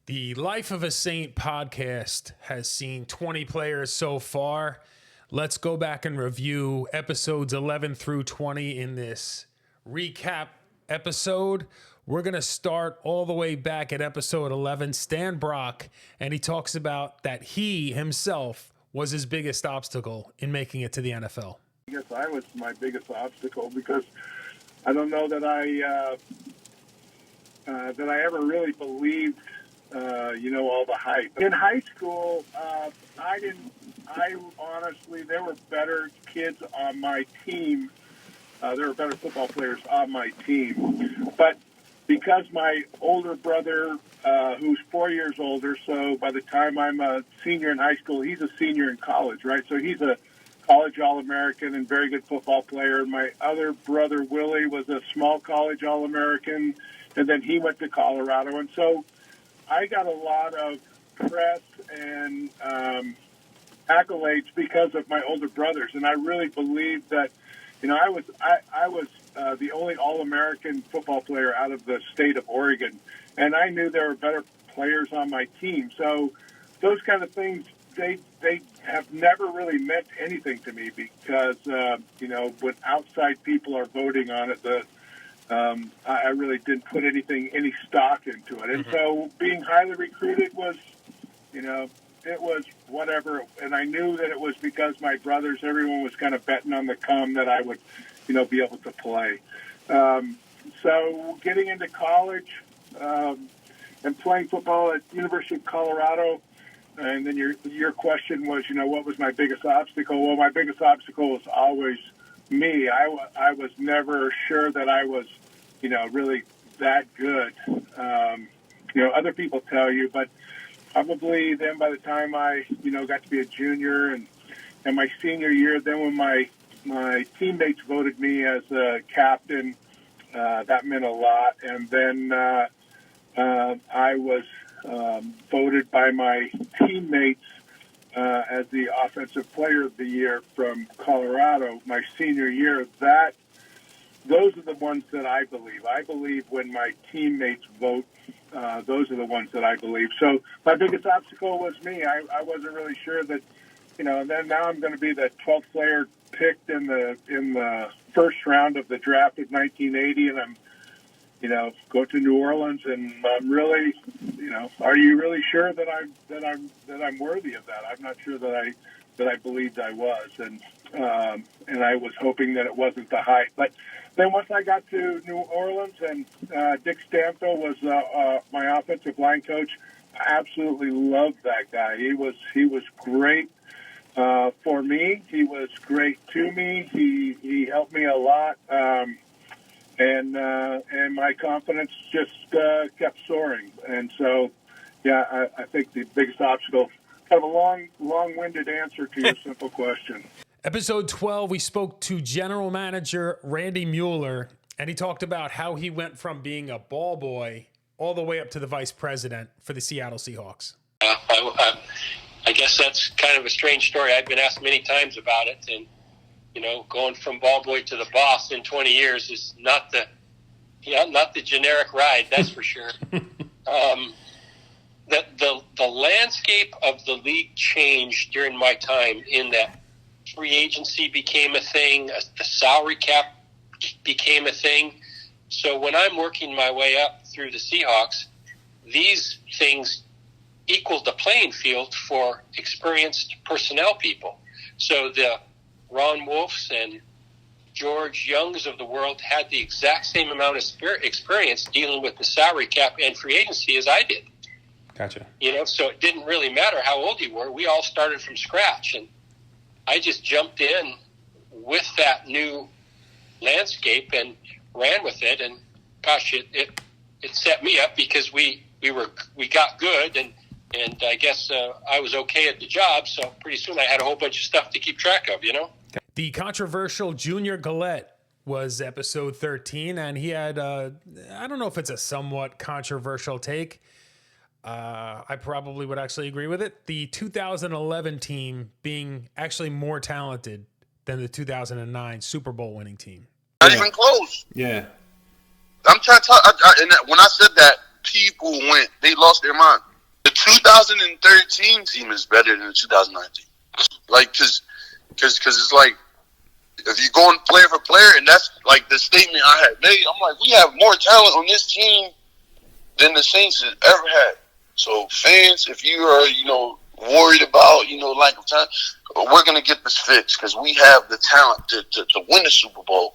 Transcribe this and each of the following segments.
The Life of a Saint podcast has seen 20 players so far. Let's go back and review episodes 11 through 20 in this recap episode. We're going to start all the way back at episode 11, Stan Brock, and he talks about that he himself was his biggest obstacle in making it to the NFL. I guess I was my biggest obstacle because I don't know that I ever really believed all the hype. In high school, I honestly, there were better kids on my team. There were better football players on my team. But because my older brother, who's 4 years older, so by the time I'm a senior in high school, he's a senior in college, right? So he's a college All-American and very good football player. My other brother, Willie, was a small college All-American, and then he went to Colorado. And so I got a lot of press and accolades because of my older brothers, and I really believed that, I was the only All-American football player out of the state of Oregon, and I knew there were better players on my team. So those kind of things, they have never really meant anything to me because, when outside people are voting on it, I really didn't put any stock into it. And so being highly recruited was, it was whatever. And I knew that it was because my brothers, everyone was kind of betting on the come that I would, be able to play. So getting into college and playing football at University of Colorado, and then your question was, what was my biggest obstacle? Well, my biggest obstacle was always me. I was never sure that I was, really that good. Other people tell you, but probably then by the time I, got to be a junior and my senior year, then when my teammates voted me as a captain, that meant a lot. And then I was voted by my teammates as the offensive player of the year from Colorado my senior year. Those are the ones that I believe. I believe when my teammates vote, those are the ones that I believe. So my biggest obstacle was me. I wasn't really sure that, and then now I'm going to be the 12th player picked in the first round of the draft of 1980, and I'm, go to New Orleans, and I'm really, are you really sure that I'm worthy of that? I'm not sure that I believed I was, and I was hoping that it wasn't the hype. But then once I got to New Orleans, and Dick Stanfill was my offensive line coach, I absolutely loved that guy. He was great for me. He was great to me. He helped me a lot. And my confidence just kept soaring. And so, I think the biggest obstacle, kind of a long-winded answer to your simple question. Episode 12, we spoke to General Manager Randy Mueller, and he talked about how he went from being a ball boy all the way up to the vice president for the Seattle Seahawks. I guess that's kind of a strange story. I've been asked many times about it, and going from ball boy to the boss in 20 years is not the generic ride, that's for sure. The landscape of the league changed during my time in that free agency became a thing, the salary cap became a thing. So when I'm working my way up through the Seahawks, these things equaled the playing field for experienced personnel people. So the Ron Wolfs and George Youngs of the world had the exact same amount of experience dealing with the salary cap and free agency as I did. Gotcha. So it didn't really matter how old you were. We all started from scratch, and I just jumped in with that new landscape and ran with it. And gosh, it set me up because we got good, and I guess I was okay at the job. So pretty soon I had a whole bunch of stuff to keep track of. The controversial Junior Galette was episode 13, and he had, I don't know if it's a somewhat controversial take. I probably would actually agree with it. The 2011 team being actually more talented than the 2009 Super Bowl winning team. Not even close. Yeah. I'm trying to tell, and when I said that, people they lost their mind. 2013 team is better than the 2019. Like, cause it's like, if you're going player for player, and that's like the statement I had made, I'm like, we have more talent on this team than the Saints have ever had. So fans, if you are, worried about, lack of time, we're going to get this fixed because we have the talent to win the Super Bowl.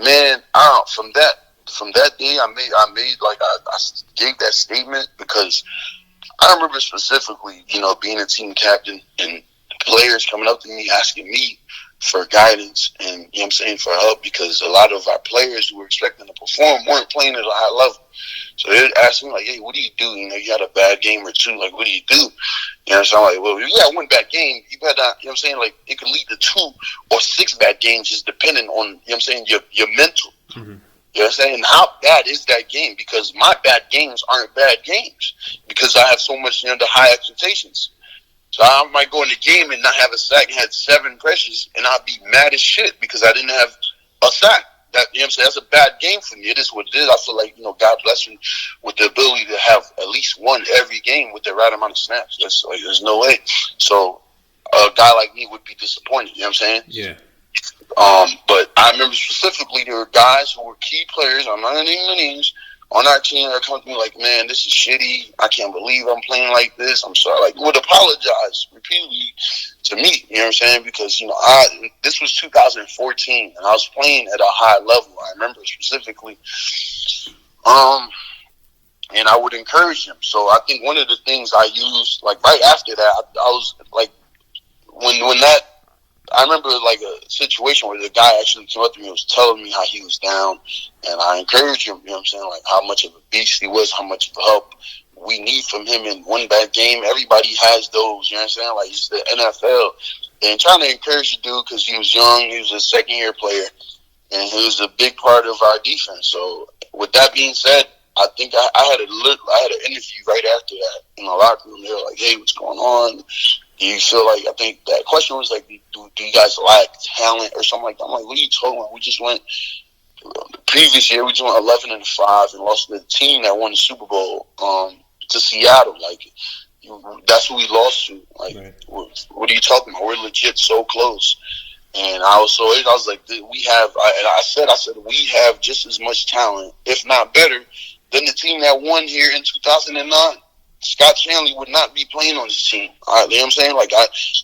Man, from that day, I gave that statement because I remember specifically, being a team captain and players coming up to me asking me for guidance and, for help, because a lot of our players who were expecting to perform weren't playing at a high level. So they asked me, like, hey, what do you do? You had a bad game or two. Like, what do you do? So I'm like, well, if you got one bad game, you better not, like, it could lead to 2 or 6 bad games just depending on, your mental. Mm-hmm. And how bad is that game? Because my bad games aren't bad games because I have so much, the high expectations. So I might go in the game and not have a sack and had 7 pressures, and I'll be mad as shit because I didn't have a sack. That, that's a bad game for me. It is what it is. I feel like, God bless me with the ability to have at least one every game with the right amount of snaps. There's no way. So a guy like me would be disappointed. Yeah. But I remember specifically there were guys who were key players. I'm not naming the names on our team that come to me like, man, this is shitty. I can't believe I'm playing like this. I'm sorry. Like, would apologize repeatedly to me, because, this was 2014, and I was playing at a high level. I remember specifically. And I would encourage him. So I think one of the things I used, like, right after that, I was, like, when that, I remember, like, a situation where the guy actually came up to me and was telling me how he was down, and I encouraged him, like, how much of a beast he was, how much help we need from him in one bad game. Everybody has those, like, it's the NFL. And trying to encourage the dude because he was young, he was a second-year player, and he was a big part of our defense. So, with that being said, I think I had an interview right after that in the locker room. They were like, hey, what's going on? Do you feel like, I think that question was like, do you guys lack talent or something like that? I'm like, what are you talking about? We just went, the previous year, we just went 11-5 and lost to the team that won the Super Bowl to Seattle. Like, that's who we lost to. Like, right. What are you talking about? We're legit so close. And I was like, I said, we have just as much talent, if not better, than the team that won here in 2009. Scott Shanley would not be playing on this team. All right, Like,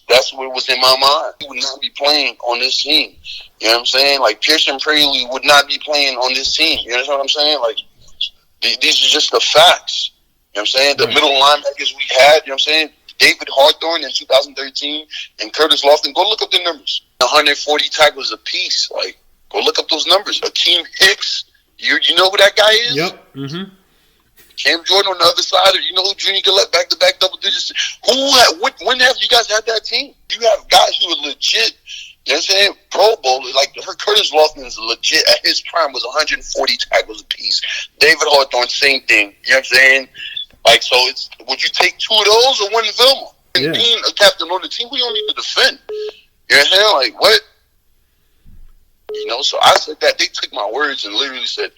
that's what was in my mind. He would not be playing on this team. Like, Pearson Praley would not be playing on this team. You understand what I'm saying? Like, these are just the facts. The middle linebackers we had, David Hawthorne in 2013 and Curtis Lofton. Go look up the numbers. 140 tackles apiece. Like, go look up those numbers. Akeem Hicks, you know who that guy is? Yep. Mm-hmm. Cam Jordan on the other side, or you know who Junior Galette back-to-back double digits? When have you guys had that team? You have guys who are legit, Pro Bowl. Like, Curtis Lofton is legit. At his prime was 140 tackles apiece. David Hawthorne, same thing. Like, so would you take 2 of those or 1 of them? And being a captain on the team, we don't need to defend. Like, what? So I said that. They took my words and literally said,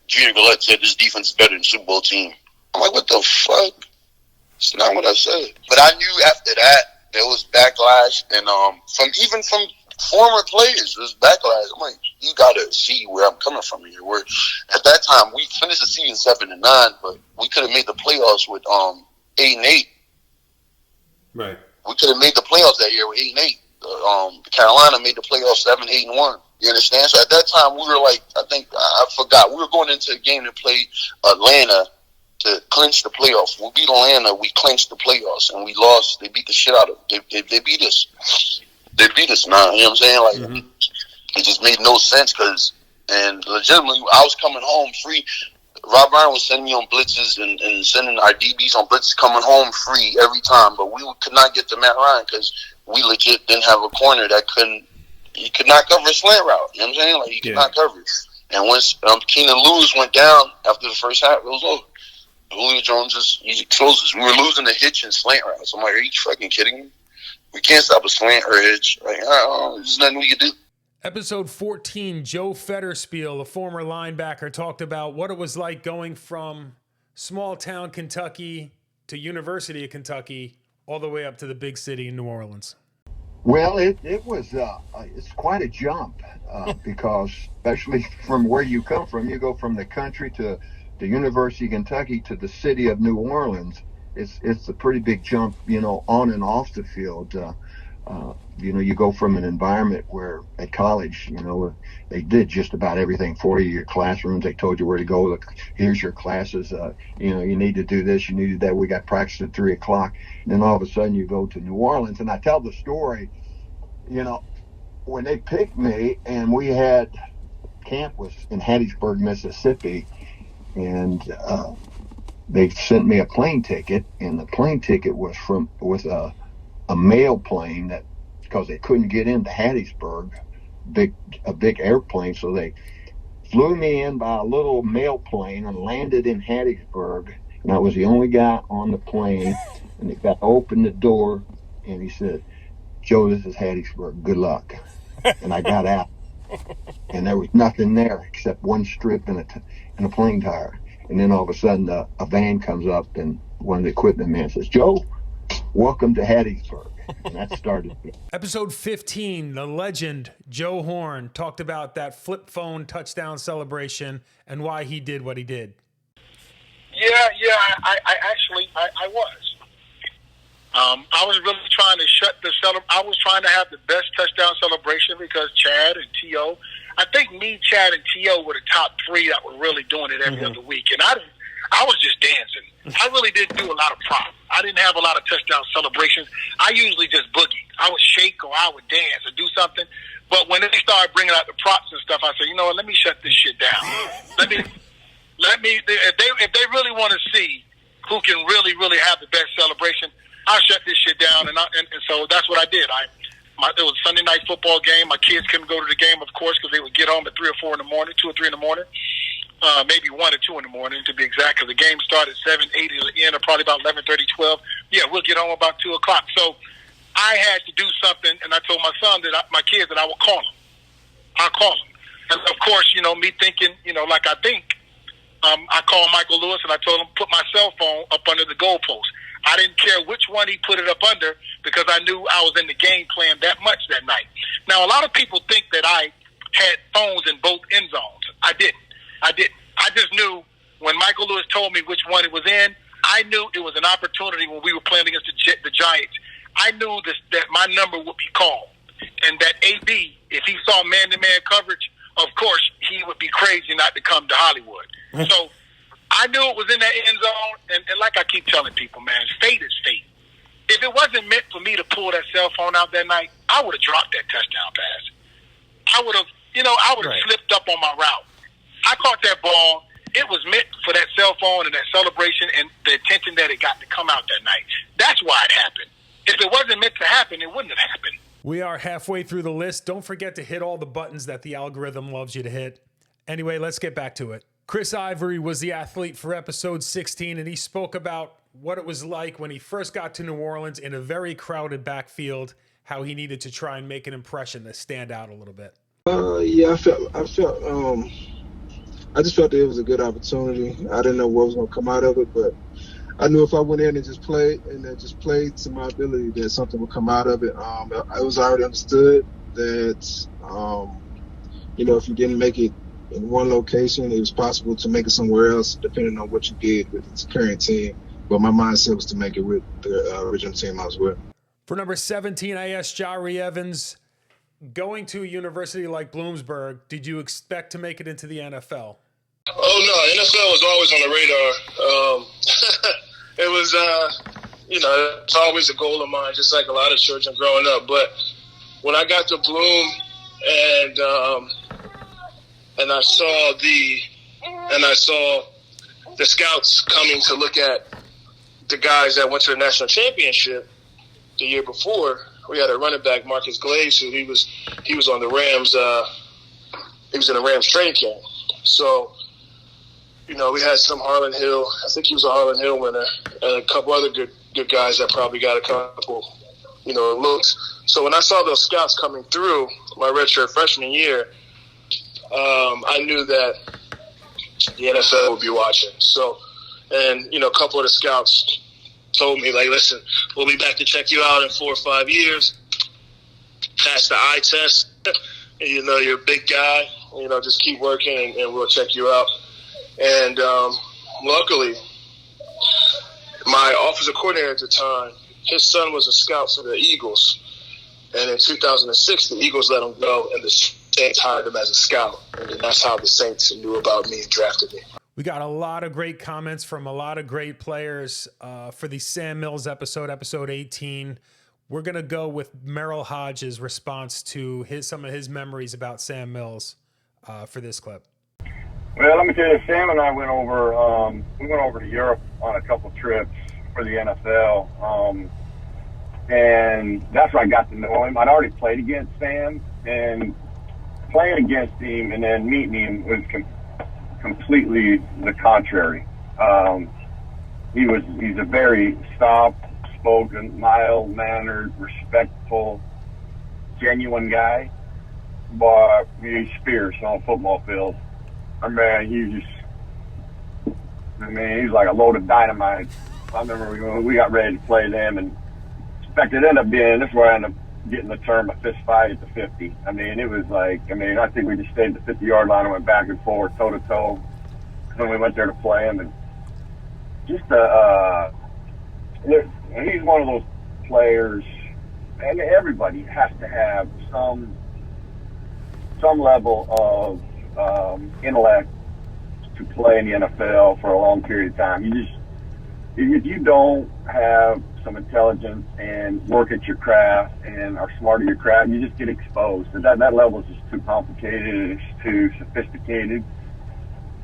Junior Galette said this defense is better than the Super Bowl team. I'm like, what the fuck? It's not what I said. But I knew after that there was backlash, and from former players, there's backlash. I'm like, you gotta see where I'm coming from here. Where at that time we finished the season 7-9, but we could have made the playoffs with 8-8. Right. We could have made the playoffs that year with 8-8. Carolina made the playoffs 7-8-1. You understand? So at that time, we were like, I forgot. We were going into a game to play Atlanta to clinch the playoffs. We beat Atlanta. We clinched the playoffs, and we lost. They beat the shit out of us. They beat us. They beat us, man. You know what I'm saying? Like, It just made no sense and legitimately, I was coming home free. Rob Ryan was sending me on blitzes and sending our DBs on blitzes coming home free every time, but we could not get to Matt Ryan because we legit didn't have a corner that he could not cover a slant route. You know what I'm saying? Like, he could not cover it. And once Keenan Lewis went down after the first half, it was over. Julio Jones he closes. We were losing the hitch and slant routes. I'm like, are you fucking kidding me? We can't stop a slant or a hitch. Like, there's nothing we can do. Episode 14, Joe Federspiel, a former linebacker, talked about what it was like going from small town Kentucky to University of Kentucky all the way up to the big city in New Orleans? Well, it was it's quite a jump because especially from where you come from, you go from the country to the University of Kentucky to the city of New Orleans. It's a pretty big jump, on and off the field. You go from an environment where at college, they did just about everything for you. Your classrooms, they told you where to go. Look, here's your classes. You need to do this. You need to do that. We got practice at 3:00. And then all of a sudden you go to New Orleans. And I tell the story, when they picked me and we had camp was in Hattiesburg, Mississippi. And they sent me a plane ticket. And the plane ticket was a mail plane that, because they couldn't get into Hattiesburg, a big airplane, so they flew me in by a little mail plane and landed in Hattiesburg, and I was the only guy on the plane, and the guy opened the door, and he said, "Joe, this is Hattiesburg, good luck." And I got out, and there was nothing there except one strip and a plane tire, and then all of a sudden a van comes up, and one of the equipment men says, "Joe, welcome to Hattiesburg." And that started it. Episode 15, the legend Joe Horn talked about that flip phone touchdown celebration and why he did what he did. Yeah, I was. I was really trying to I was trying to have the best touchdown celebration because Chad and T.O., I think me, Chad, and T.O. were the top three that were really doing it every other week. And I was just dancing. I really didn't do a lot of props. I didn't have a lot of touchdown celebrations. I usually just boogie. I would shake or I would dance or do something. But when they started bringing out the props and stuff, I said, you know what? Let me shut this shit down. Let me. If they really want to see who can really, really have the best celebration, I'll shut this shit down. And so that's what I did. It was a Sunday night football game. My kids couldn't go to the game, of course, because they would get home at 3 or 4 in the morning, 2 or 3 in the morning. Maybe 1 or 2 in the morning, to be exact, because the game started 7, 8 at the end, or probably about 11:30, 12. Yeah, we'll get home about 2 o'clock. So I had to do something, and I told my son my kids that I would call them. I'll call them. And of course, me thinking, like I think, I called Michael Lewis and I told him put my cell phone up under the goalpost. I didn't care which one he put it up under because I knew I was in the game plan that much that night. Now, a lot of people think that I had phones in both end zones. I didn't. I just knew when Michael Lewis told me which one it was in, I knew it was an opportunity when we were playing against the Giants. I knew that my number would be called. And that AB, if he saw man-to-man coverage, of course, he would be crazy not to come to Hollywood. So I knew it was in that end zone. And like I keep telling people, man, fate is fate. If it wasn't meant for me to pull that cell phone out that night, I would have dropped that touchdown pass. I would have slipped up on my route. I caught that ball. It was meant for that cell phone and that celebration and the attention that it got to come out that night. That's why it happened. If it wasn't meant to happen, it wouldn't have happened. We are halfway through the list. Don't forget to hit all the buttons that the algorithm loves you to hit. Anyway, let's get back to it. Chris Ivory was the athlete for episode 16, and he spoke about what it was like when he first got to New Orleans in a very crowded backfield, how he needed to try and make an impression to stand out a little bit. I just felt that it was a good opportunity. I didn't know what was going to come out of it, but I knew if I went in and just played to my ability, that something would come out of it. I was already understood that, if you didn't make it in one location, it was possible to make it somewhere else, depending on what you did with the current team. But my mindset was to make it with the original team I was with. For number 17, I asked Jahri Evans, going to a university like Bloomsburg, did you expect to make it into the NFL? Oh, no, NFL was always on the radar. It was, it's always a goal of mine, just like a lot of children growing up. But when I got to Bloom and I saw the scouts coming to look at the guys that went to the national championship the year before, we had a running back, Marques, who he was on the Rams. He was in the Rams training camp. So, we had some Harlan Hill. I think he was a Harlan Hill winner, and a couple other good guys that probably got a couple, looks. So when I saw those scouts coming through my redshirt freshman year, I knew that the NFL would be watching. So, and a couple of the scouts, told me, like, listen, we'll be back to check you out in 4 or 5 years. Pass the eye test. You know, you're a big guy. You know, just keep working and we'll check you out. And luckily, my offensive coordinator at the time, his son was a scout for the Eagles. And in 2006, the Eagles let him go, and the Saints hired him as a scout. And that's how the Saints knew about me and drafted me. We got a lot of great comments from a lot of great players for the Sam Mills episode 18. We're going to go with Merrill Hodges' response to some of his memories about Sam Mills for this clip. Well, let me tell you, Sam and I went over to Europe on a couple trips for the NFL, and that's where I got to know him. I'd already played against Sam, and playing against him and then meeting him was completely the contrary. He's a very soft-spoken, mild-mannered, respectful, genuine guy, but he's fierce on a football field. I mean, he's like a load of dynamite. I remember when we got ready to play them, and in fact, it ended up being, this is where I ended up getting the term a fist fight at the 50. I mean, it was like, I think we just stayed at the 50-yard line and went back and forth, toe-to-toe, when we went there to play him. And just, he's one of those players, and everybody has to have some level of intellect to play in the NFL for a long period of time. If you don't have some intelligence and work at your craft and are smart at your craft, you just get exposed. And that level is just too complicated. It's too sophisticated.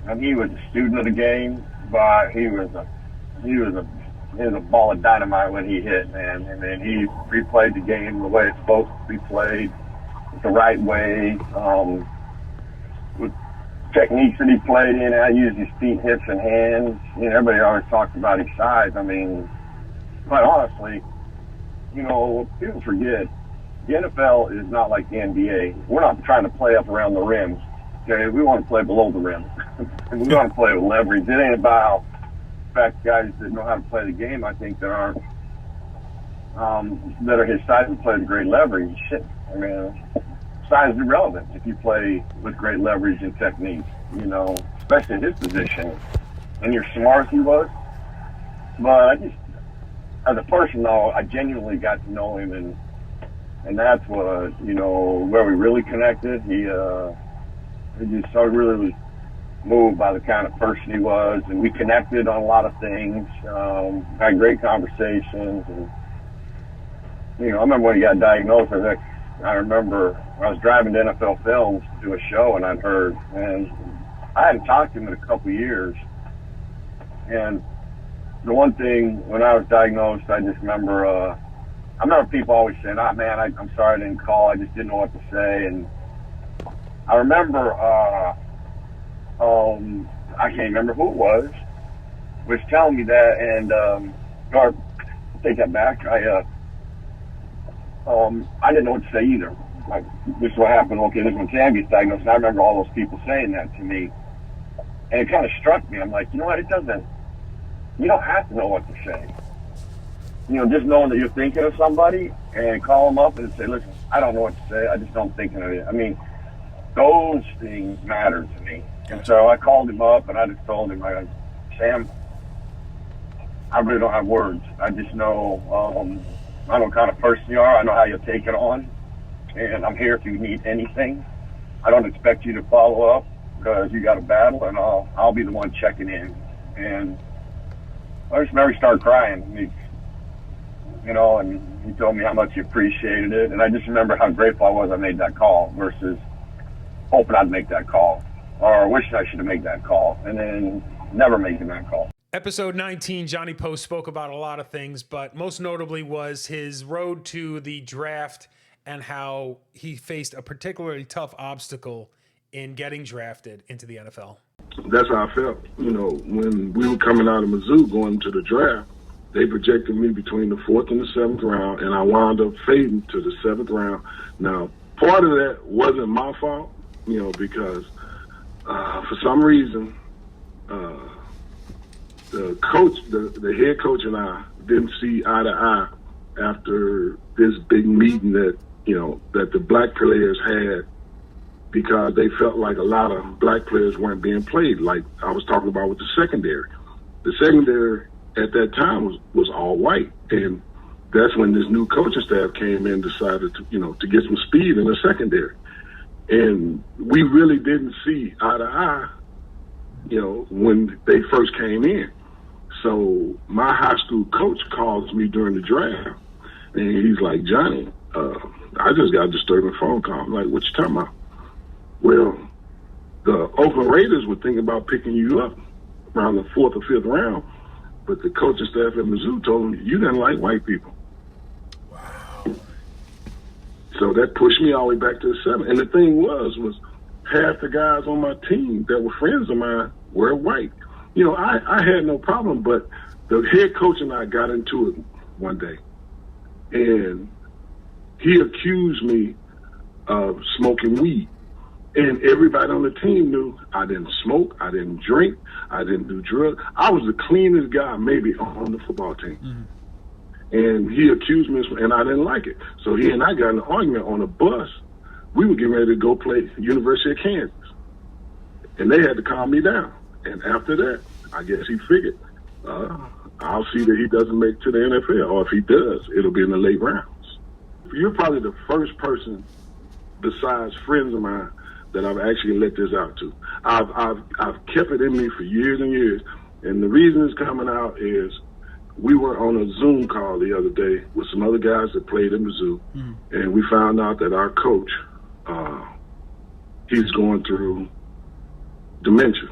And he was a student of the game, but he was a ball of dynamite when he hit, man. And then he replayed the game the way it's supposed to be played, the right way, with techniques that he played in, how he used his feet, hips, and hands. You know, everybody always talks about his size. I mean, quite honestly, you know, people forget the NFL is not like the NBA. We're not trying to play up around the rim. Okay, we want to play below the rim. We want to play with leverage. It ain't about, in fact, guys that know how to play the game, I think, that aren't that are his size and play with great leverage. Shit, I mean, size is irrelevant if you play with great leverage and technique, you know, especially in his position. And you're smart as he was. But I just, as a person, though, I genuinely got to know him, and that's what, you know, where we really connected. He just so really was moved by the kind of person he was, and we connected on a lot of things, had great conversations. And, you know, I remember when he got diagnosed, I remember I was driving to NFL Films to do a show, and I'd heard, and I hadn't talked to him in a couple of years. And the one thing, when I was diagnosed, I just remember, people always saying, man, I'm sorry I didn't call. I just didn't know what to say. And I remember, I can't remember who it was telling me that, and, or take that back. I didn't know what to say either. Like, this is what happened. Okay, this is when Sam gets diagnosed, and I remember all those people saying that to me. And it kind of struck me. I'm like, you know what? You don't have to know what to say. You know, just knowing that you're thinking of somebody and call them up and say, listen, I don't know what to say. I just don't think of it. I mean, those things matter to me. And so I called him up and I just told him, Sam, I really don't have words. I just know, I know what kind of person you are. I know how you'll take it on. And I'm here if you need anything. I don't expect you to follow up because you got a battle, and I'll be the one checking in. And I just remember he started crying. You know, and he told me how much he appreciated it. And I just remember how grateful I was I made that call versus hoping I'd make that call or wishing I should have made that call and then never making that call. Episode 19, Johnnie Poe spoke about a lot of things, but most notably was his road to the draft and how he faced a particularly tough obstacle in getting drafted into the NFL. That's how I felt. You know, when we were coming out of Mizzou going to the draft, they projected me between the 4th and the 7th round, and I wound up fading to the 7th round. Now, part of that wasn't my fault, you know, because for some reason, the coach, the head coach and I didn't see eye to eye after this big meeting that, that the black players had, because they felt like a lot of black players weren't being played. Like I was talking about with the secondary. The secondary at that time was all white. And that's when this new coaching staff came in, decided to get some speed in the secondary. And we really didn't see eye to eye, when they first came in. So my high school coach calls me during the draft, and he's like, Johnny, I just got a disturbing phone call. I'm like, what you talking about? Well, the Oakland Raiders were thinking about picking you up around the 4th or 5th round, but the coaching staff at Mizzou told me you didn't like white people. Wow. So that pushed me all the way back to the 7th. And the thing was half the guys on my team that were friends of mine were white. I had no problem, but the head coach and I got into it one day, and he accused me of smoking weed. And everybody on the team knew I didn't smoke, I didn't drink, I didn't do drugs. I was the cleanest guy maybe on the football team. Mm-hmm. And he accused me, and I didn't like it. So he and I got in an argument on a bus. We were getting ready to go play University of Kansas. And they had to calm me down. And after that, I guess he figured, I'll see that he doesn't make it to the NFL. Or if he does, it'll be in the late rounds. You're probably the first person besides friends of mine that I've actually let this out to. I've kept it in me for years and years. And the reason it's coming out is we were on a Zoom call the other day with some other guys that played in Mizzou. Mm-hmm. And we found out that our coach, he's going through dementia.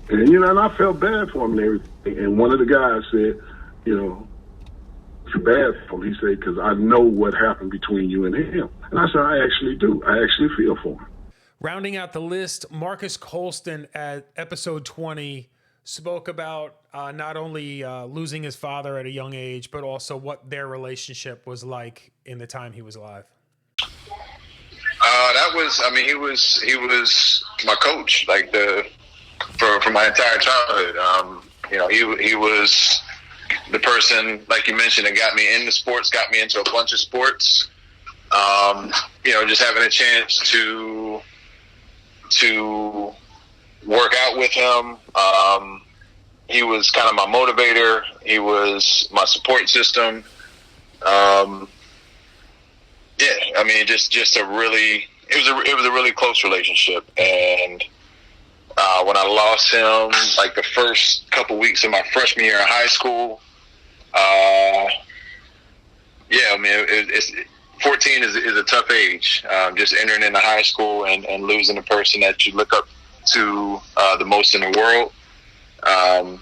And, and I felt bad for him and everything. And one of the guys said, it's bad for him. He said, because I know what happened between you and him. And I said, I actually do. I actually feel for him. Rounding out the list, Marques Colston at episode 20 spoke about not only losing his father at a young age, but also what their relationship was like in the time he was alive. He was my coach, like for my entire childhood. He was the person, like you mentioned, that got me into sports, got me into a bunch of sports. Just having a chance to work out with him. He was kind of my motivator. He was my support system. It was a really close relationship. And when I lost him, like the first couple weeks of my freshman year in high school, 14 is a tough age. Just entering into high school and losing the person that you look up to the most in the world. A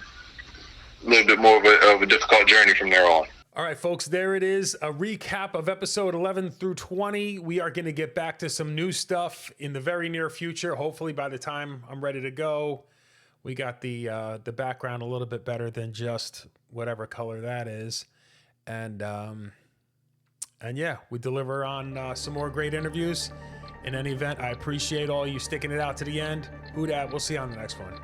little bit more of a difficult journey from there on. All right, folks, there it is. A recap of episode 11 through 20. We are going to get back to some new stuff in the very near future. Hopefully by the time I'm ready to go, we got the background a little bit better than just whatever color that is. And yeah, we deliver on some more great interviews. In any event, I appreciate all you sticking it out to the end. Who dat? We'll see you on the next one.